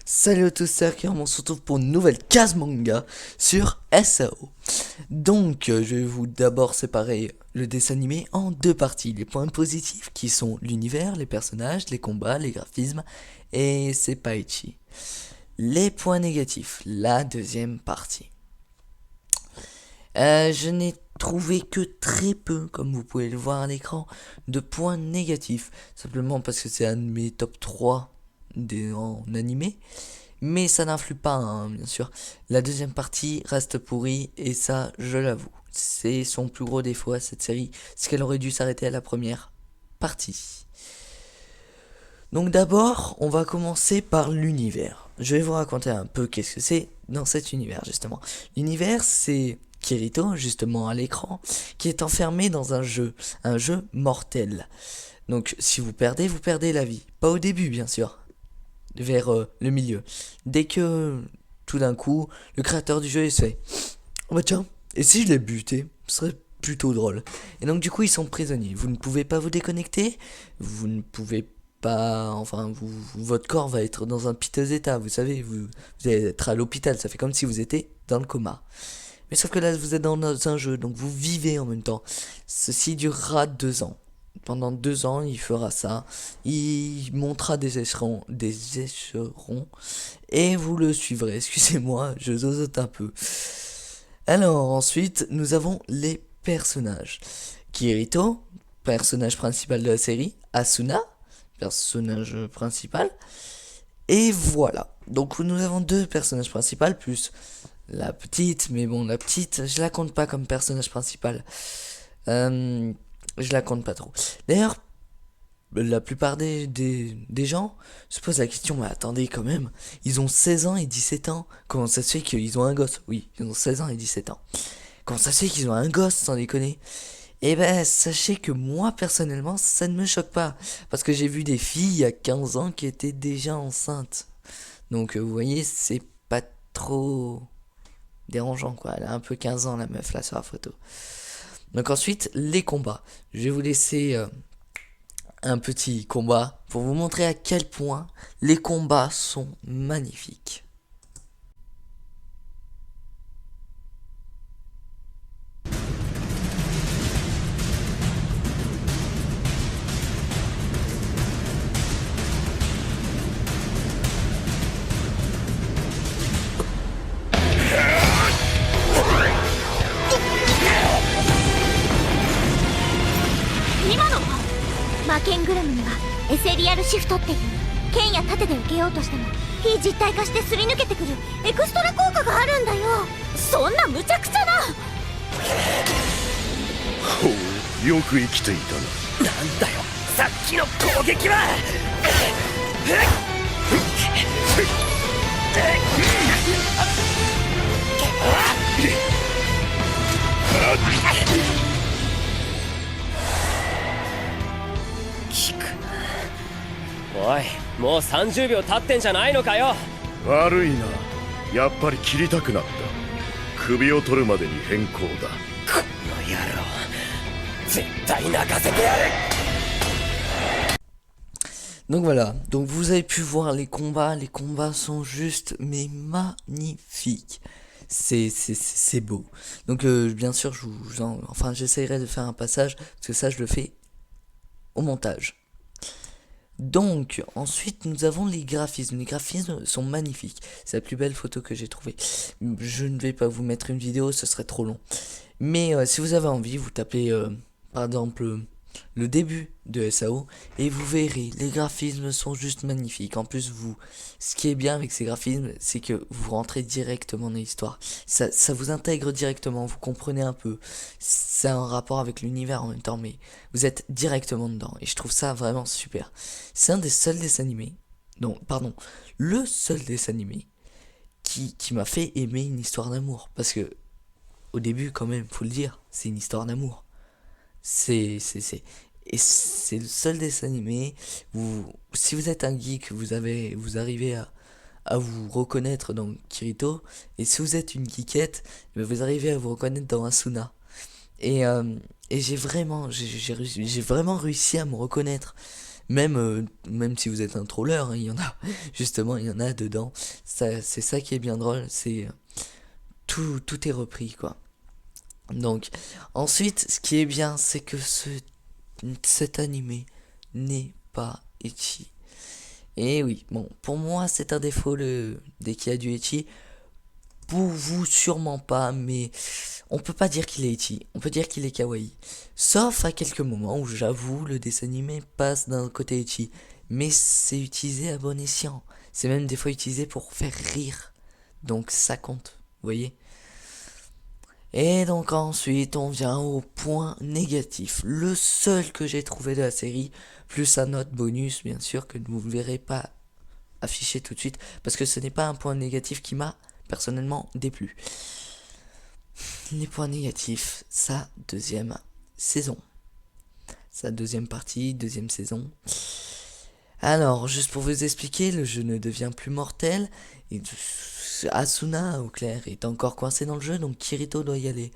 Salut à tous, c'est Akira, on se retrouve pour une nouvelle case manga sur SAO. Donc, je vais vous d'abord séparer le dessin animé en deux parties. Les points positifs qui sont l'univers, les personnages, les combats, les graphismes et Sepaichi. Les points négatifs, la deuxième partie. Je n'ai trouvé que très peu, comme vous pouvez le voir à l'écran, de points négatifs. Simplement parce que c'est un de mes top 3 en animé. Mais ça n'influe pas, hein, bien sûr. La deuxième partie reste pourrie, et ça, je l'avoue. C'est son plus gros défaut à cette série, c'est qu'elle aurait dû s'arrêter à la première partie. Donc d'abord, on va commencer par l'univers. Je vais vous raconter un peu qu'est-ce que c'est dans cet univers, justement. L'univers, c'est Kirito, justement à l'écran, qui est enfermé dans un jeu mortel. Donc si vous perdez la vie. Pas au début, bien sûr, vers le milieu. Dès que, tout d'un coup, le créateur du jeu se fait « Oh bah tiens, et si je l'ai buté, ce serait plutôt drôle. » Et donc du coup, ils sont prisonniers. Vous ne pouvez pas vous déconnecter, vous ne pouvez pas... Enfin, votre corps va être dans un piteux état, vous savez, vous allez être à l'hôpital, ça fait comme si vous étiez dans le coma. Mais sauf que là, vous êtes dans un jeu, donc vous vivez en même temps. Ceci durera 2 ans. Pendant 2 ans, il fera ça. Il montera des écherons, et vous le suivrez. Excusez-moi, je zozote un peu. Alors, ensuite, nous avons les personnages. Kirito, personnage principal de la série. Asuna, personnage principal. Et voilà. Donc, nous avons 2 personnages principaux, plus la petite. Mais bon, la petite, je la compte pas comme personnage principal. Je la compte pas trop. D'ailleurs, la plupart des gens se posent la question, mais attendez quand même, ils ont 16 ans et 17 ans, comment ça se fait qu'ils ont un gosse? Oui, ils ont 16 ans et 17 ans. Comment ça se fait qu'ils ont un gosse, sans déconner? Eh ben, sachez que moi, personnellement, ça ne me choque pas. Parce que j'ai vu des filles à 15 ans qui étaient déjà enceintes. Donc, vous voyez, c'est pas trop dérangeant, quoi. Elle a un peu 15 ans, la meuf, là, sur la photo. Donc ensuite, les combats. Je vais vous laisser un petit combat pour vous montrer à quel point les combats sont magnifiques. 魔剣グラムにはエセリアルシフトっていう剣や盾で受けようとしても非実体化してすり抜けてくるエクストラ効果があるんだよ。そんな無茶苦茶な。ほう、よく生きていたな。なんだよさっきの攻撃は。効くな。おい、もう30秒経ってんじゃないのかよ。悪いな、やっぱり切りたくなった。首を取るまでに変更だ。この野郎、絶対泣かせてやる。Donc voilà, donc vous avez pu voir les combats sont juste mais magnifiques. C'est beau. Donc bien sûr, j'essaierai de faire un passage, parce que ça je le fais au montage. Donc, ensuite, nous avons les graphismes. Les graphismes sont magnifiques. C'est la plus belle photo que j'ai trouvée. Je ne vais pas vous mettre une vidéo, ce serait trop long. Mais si vous avez envie, vous tapez, par exemple, le début de SAO, et vous verrez, les graphismes sont juste magnifiques. En plus, ce qui est bien avec ces graphismes, c'est que vous rentrez directement dans l'histoire. Ça vous intègre directement, vous comprenez un peu. C'est un rapport avec l'univers en même temps, mais vous êtes directement dedans. Et je trouve ça vraiment super. C'est un des seuls dessins animés, le seul dessin animé qui m'a fait aimer une histoire d'amour. Parce que, au début, quand même, faut le dire, c'est une histoire d'amour. Et c'est le seul dessin animé où, si vous êtes un geek, vous arrivez à vous reconnaître dans Kirito, et si vous êtes une geekette, vous arrivez à vous reconnaître dans Asuna. Et j'ai vraiment réussi à me reconnaître, Même si vous êtes un troller, hein, il y en a, justement, il y en a dedans. C'est ça qui est bien drôle, c'est tout est repris, quoi. Donc, ensuite, ce qui est bien, c'est que cet animé n'est pas ecchi. Et oui, bon, pour moi, c'est un défaut dès qu'il y a du ecchi. Pour vous, sûrement pas, mais on peut pas dire qu'il est ecchi, on peut dire qu'il est kawaii. Sauf à quelques moments où, j'avoue, le dessin animé passe d'un côté ecchi. Mais c'est utilisé à bon escient. C'est même des fois utilisé pour faire rire. Donc ça compte, vous voyez. Et donc ensuite, on vient au point négatif. Le seul que j'ai trouvé de la série, plus un autre bonus, bien sûr, que vous ne verrez pas affiché tout de suite, parce que ce n'est pas un point négatif qui m'a personnellement déplu. Les points négatifs, sa deuxième saison. Sa deuxième partie, deuxième saison. Alors, juste pour vous expliquer, le jeu ne devient plus mortel. Et Asuna, au clair, est encore coincé dans le jeu, donc Kirito doit y aller.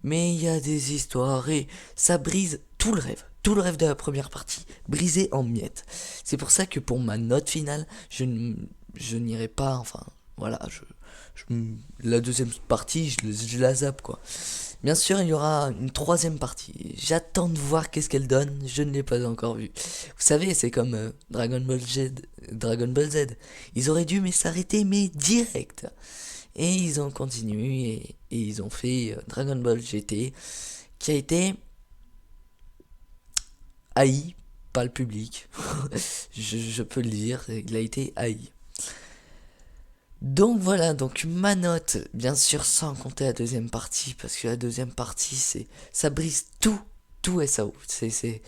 Mais il y a des histoires et ça brise tout le rêve. Tout le rêve de la première partie, brisé en miettes. C'est pour ça que pour ma note finale, je n'irai pas, enfin, voilà, la deuxième partie, je la zappe, quoi. Bien sûr, il y aura une troisième partie. J'attends de voir qu'est-ce qu'elle donne. Je ne l'ai pas encore vue. Vous savez, c'est comme Dragon Ball Z. Ils auraient dû s'arrêter, mais direct. Et ils ont continué et ils ont fait Dragon Ball GT, qui a été haï par le public. je peux le dire, il a été haï. Donc voilà, donc ma note, bien sûr sans compter la deuxième partie, parce que la deuxième partie, ça brise tout SAO. C'est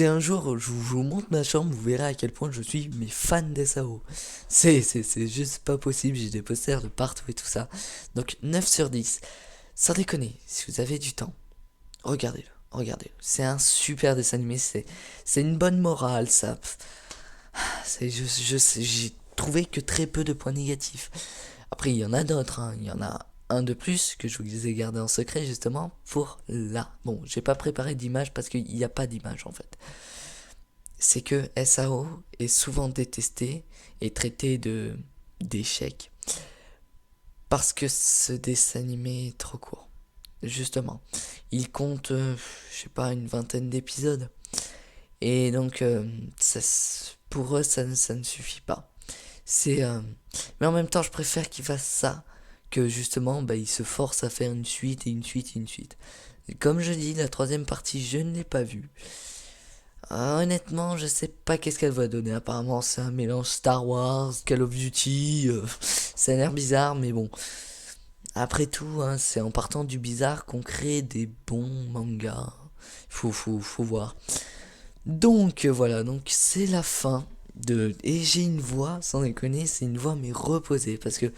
un jour, je vous montre ma chambre, vous verrez à quel point je suis fan d'SAO. C'est juste pas possible, j'ai des posters de partout et tout ça. Donc 9 sur 10. Sans déconner, si vous avez du temps, regardez-le. C'est un super dessin animé, c'est une bonne morale, ça. J'ai trouvé que très peu de points négatifs. Après, il y en a d'autres, hein. Il y en a un de plus que je vous ai gardé en secret justement pour là. Bon, j'ai pas préparé d'image parce qu'il n'y a pas d'image en fait. C'est que SAO est souvent détesté et traité d'échec parce que ce dessin animé est trop court. Justement, il compte, je sais pas, une vingtaine d'épisodes. Et donc, pour eux, ça ne suffit pas. Mais en même temps, je préfère qu'ils fassent ça que justement, ils se forcent à faire une suite. Et comme je dis, la troisième partie, je ne l'ai pas vue. Honnêtement, je sais pas qu'est-ce qu'elle va donner. Apparemment, c'est un mélange Star Wars, Call of Duty. Ça a l'air bizarre, mais bon. Après tout, hein, c'est en partant du bizarre qu'on crée des bons mangas. Faut voir. Donc voilà, donc c'est la fin et j'ai une voix, sans déconner, c'est une voix mais reposée, parce que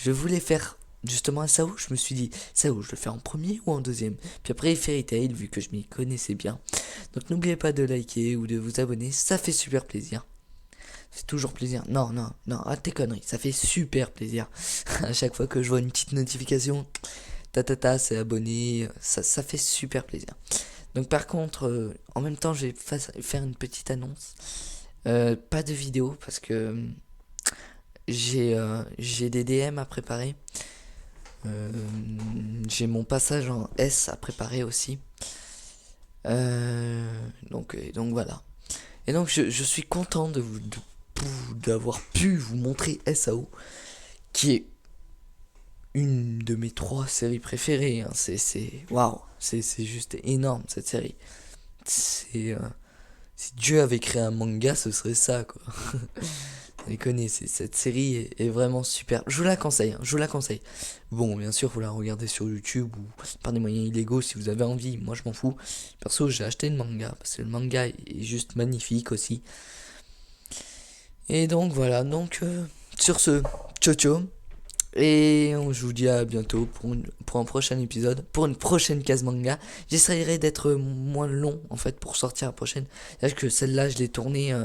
je voulais faire justement à Sao, je me suis dit, Sao, je le fais en premier ou en deuxième? Puis après Fairy Tail, vu que je m'y connaissais bien. Donc n'oubliez pas de liker ou de vous abonner, ça fait super plaisir. C'est toujours plaisir. Non, arrête tes conneries, ça fait super plaisir. À chaque fois que je vois une petite notification, c'est abonné, ça fait super plaisir. Donc par contre, en même temps, je vais faire une petite annonce. Pas de vidéo parce que j'ai des DM à préparer. J'ai mon passage en S à préparer aussi. Donc voilà. Et donc je suis content d'avoir pu vous montrer SAO, qui est une de mes 3 séries préférées. Hein. Waouh, c'est juste énorme cette série. Si Dieu avait créé un manga, ce serait ça, quoi. Vous connaissez, cette série est vraiment super. Je vous la conseille. Bon, bien sûr, vous la regardez sur YouTube ou par des moyens illégaux si vous avez envie. Moi, je m'en fous. Perso, j'ai acheté le manga parce que le manga est juste magnifique aussi. Et donc, voilà. Donc, sur ce, ciao. Et je vous dis à bientôt pour un prochain épisode, pour une prochaine case manga. J'essaierai d'être moins long en fait pour sortir la prochaine. C'est-à-dire que celle-là je l'ai tournée,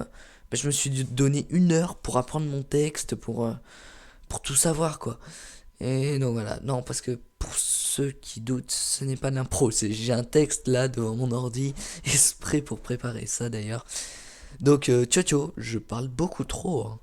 je me suis donné 1 heure pour apprendre mon texte, pour tout savoir quoi. Et donc voilà, non parce que pour ceux qui doutent, ce n'est pas l'impro, j'ai un texte là devant mon ordi, exprès pour préparer ça d'ailleurs. Donc ciao ciao, je parle beaucoup trop, hein.